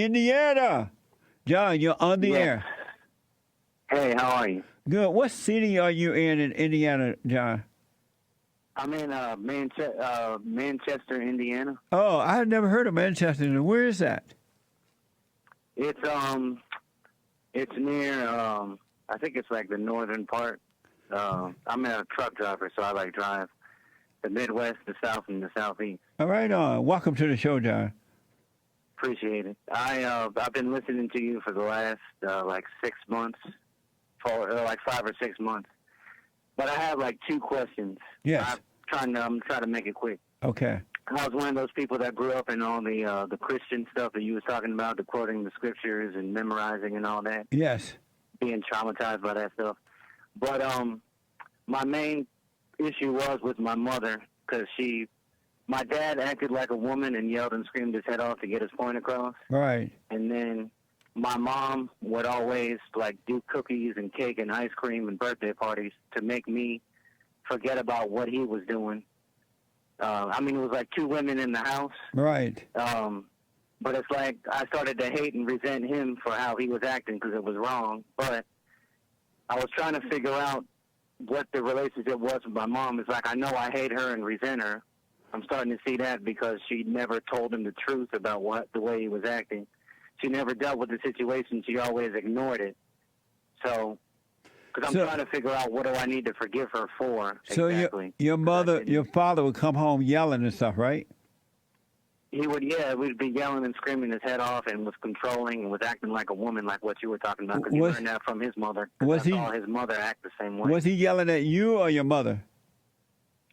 Indiana. John, you're on the Yes. air. Hey, how are you? Good. What city are you in Indiana, John? I'm in Manchester, Indiana. Oh, I've never heard of Manchester. Where is that? It's near. I think it's like the northern part. I'm a truck driver, so I like drive the Midwest, the South, and the Southeast. All right, on. Welcome to the show, John. Appreciate it. I've been listening to you for the last like 6 months, for like 5 or 6 months. But I have like 2 questions. Yes. I'm trying to make it quick. Okay. I was one of those people that grew up in all the Christian stuff that you was talking about, the quoting the scriptures and memorizing and all that, Yes. being traumatized by that stuff. But my main issue was with my mother because my dad acted like a woman and yelled and screamed his head off to get his point across. Right. And then my mom would always like do cookies and cake and ice cream and birthday parties to make me forget about what he was doing. It was like 2 women in the house. Right. But it's like I started to hate and resent him for how he was acting because it was wrong. But I was trying to figure out what the relationship was with my mom. It's like I know I hate her and resent her. I'm starting to see that because she never told him the truth about the way he was acting. She never dealt with the situation. She always ignored it. So, because I'm trying to figure out what do I need to forgive her for exactly. So your father would come home yelling and stuff, right? He would, yeah, we'd be yelling and screaming his head off and was controlling and was acting like a woman, like what you were talking about, because he learned that from his mother. I saw his mother act the same way. Was he yelling at you or your mother?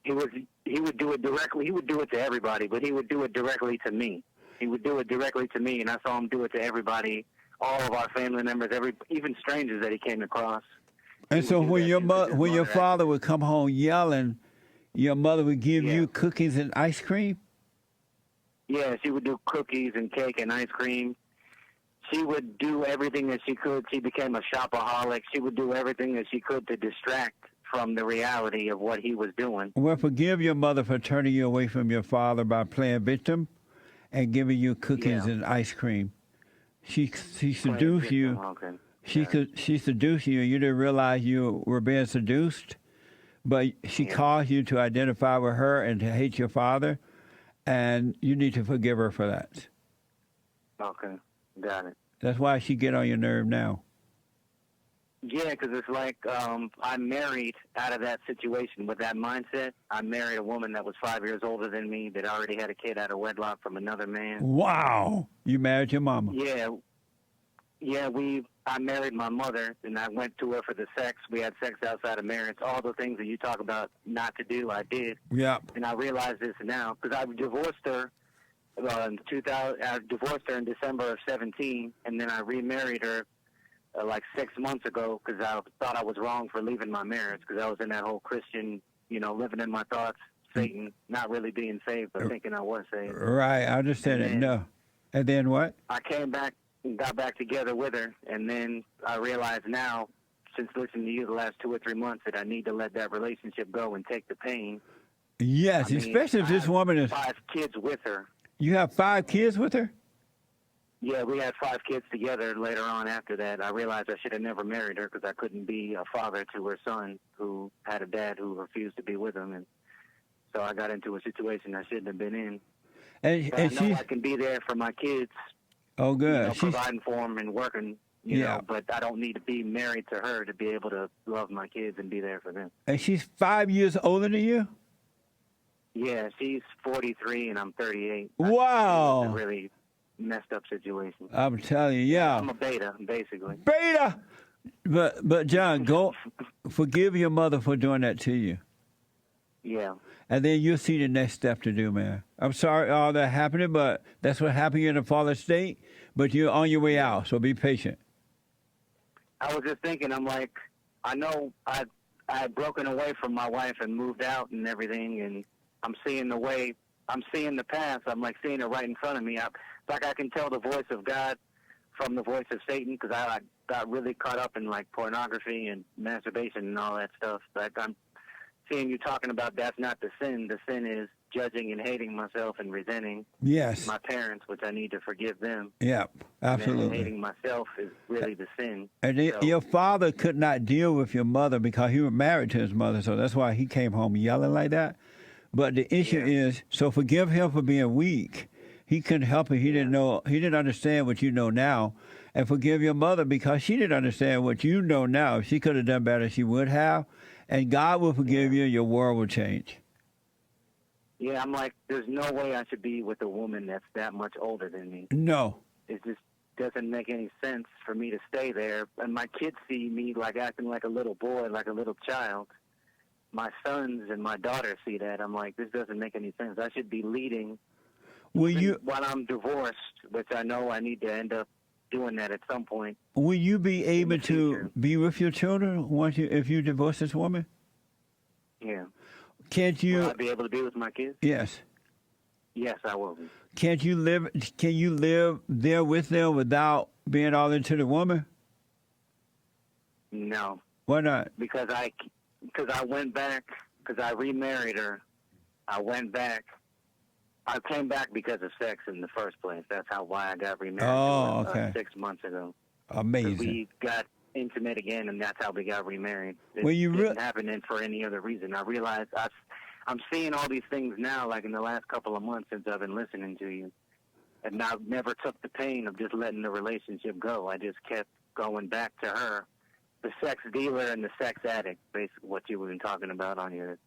He would do it directly. He would do it to everybody, but he would do it directly to me. He would do it directly to me, and I saw him do it to everybody, all of our family members, even strangers that he came across. And so when your father would come home yelling, your mother would give you cookies and ice cream? Yeah, she would do cookies and cake and ice cream. She would do everything that she could. She became a shopaholic. She would do everything that she could to distract from the reality of what he was doing. Well, forgive your mother for turning you away from your father by playing victim and giving you cookies and ice cream. She seduced you. Okay. She seduced you, and you didn't realize you were being seduced. But she caused you to identify with her and to hate your father, and you need to forgive her for that. Okay, got it. That's why she get on your nerve now. Yeah, because it's like I married out of that situation with that mindset. I married a woman that was 5 years older than me that already had a kid out of wedlock from another man. Wow. You married your mama. Yeah. I married my mother, and I went to her for the sex. We had sex outside of marriage. All the things that you talk about not to do, I did. Yeah. And I realize this now because I divorced her in 2000. I divorced her in December of 17, and then I remarried her like 6 months ago because I thought I was wrong for leaving my marriage because I was in that whole Christian, living in my thoughts, Satan, not really being saved, but thinking I was saved. Right, I understand it. No. And then what? I came back and got back together with her, and then I realize now, since listening to you the last 2 or 3 months, that I need to let that relationship go and take the pain. Yes, especially if this woman is... 5 kids with her. You have 5 kids with her? Yeah, we had 5 kids together. Later on after that, I realized I should have never married her because I couldn't be a father to her son who had a dad who refused to be with him. And so I got into a situation I shouldn't have been in. And I know I can be there for my kids. Oh, good. Providing for them and working, but I don't need to be married to her to be able to love my kids and be there for them. And she's 5 years older than you? Yeah, she's 43 and I'm 38. Wow. It's a really messed up situation. I'm telling you, yeah. I'm a beta, basically. Beta! But John, go forgive your mother for doing that to you. Yeah. And then you'll see the next step to do, man. I'm sorry all that happened, but that's what happened in the fallen state. But you're on your way out, so be patient. I was just thinking, I'm like, I know I had broken away from my wife and moved out and everything, and I'm seeing the path. I'm like seeing it right in front of me. It's like I can tell the voice of God from the voice of Satan because I got really caught up in like pornography and masturbation and all that stuff. Like I'm seeing you talking about that's not the sin. The sin is judging and hating myself and resenting Yes. my parents, which I need to forgive them. Yeah, And then absolutely. hating myself is really the sin. And then So- your father could not deal with your mother because he was married to his mother, so that's why he came home yelling like that. But the issue is, so forgive him for being weak. He couldn't help it. He didn't know. He didn't understand what you know now. And forgive your mother because she didn't understand what you know now. If she could have done better, she would have. And God will forgive you. Your world will change. Yeah, I'm like, there's no way I should be with a woman that's that much older than me. No. It just doesn't make any sense for me to stay there. And my kids see me like acting like a little boy, like a little child. My sons and my daughter see that. I'm like, this doesn't make any sense. I should be leading Will even you while I'm divorced, which I know I need to end up doing that at some point. will you be able the future. to be with your children once you if you divorce this woman? Yeah. Can't Will you? I be able to be with my kids? Yes. Yes, I will be. Can't you live? Can you live there with them without being all into the woman? No, Why not? because I went back, because I remarried her. I went back. I came back because of sex in the first place. That's why I got remarried. Oh, okay. 6 months ago. 'Cause Amazing. we got intimate again, and that's how we got remarried. It Well, you didn't happen in for any other reason. I realized I'm seeing all these things now, like in the last couple of months since I've been listening to you. And I never took the pain of just letting the relationship go. I just kept going back to her, the sex dealer and the sex addict, basically what you were talking about on your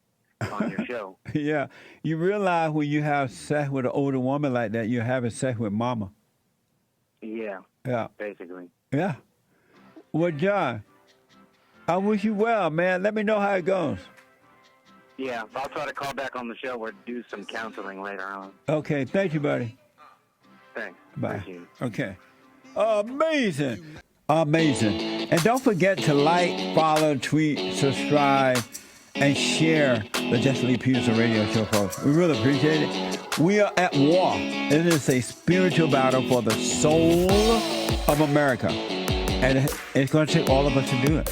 show. Yeah. You realize when you have sex with an older woman like that, you're having sex with mama. Yeah, Yeah. basically. Yeah. Well, John, I wish you well, man. Let me know how it goes. Yeah, I'll try to call back on the show or do some counseling later on. Okay. Thank you, buddy. Thanks. Bye. Appreciate it. Okay. Amazing. Amazing. And don't forget to like, follow, tweet, subscribe, and share the Jesse Lee Peterson radio show, folks. We really appreciate it. We are at war. It is a spiritual battle for the soul of America. And it's going to take all of us to do it.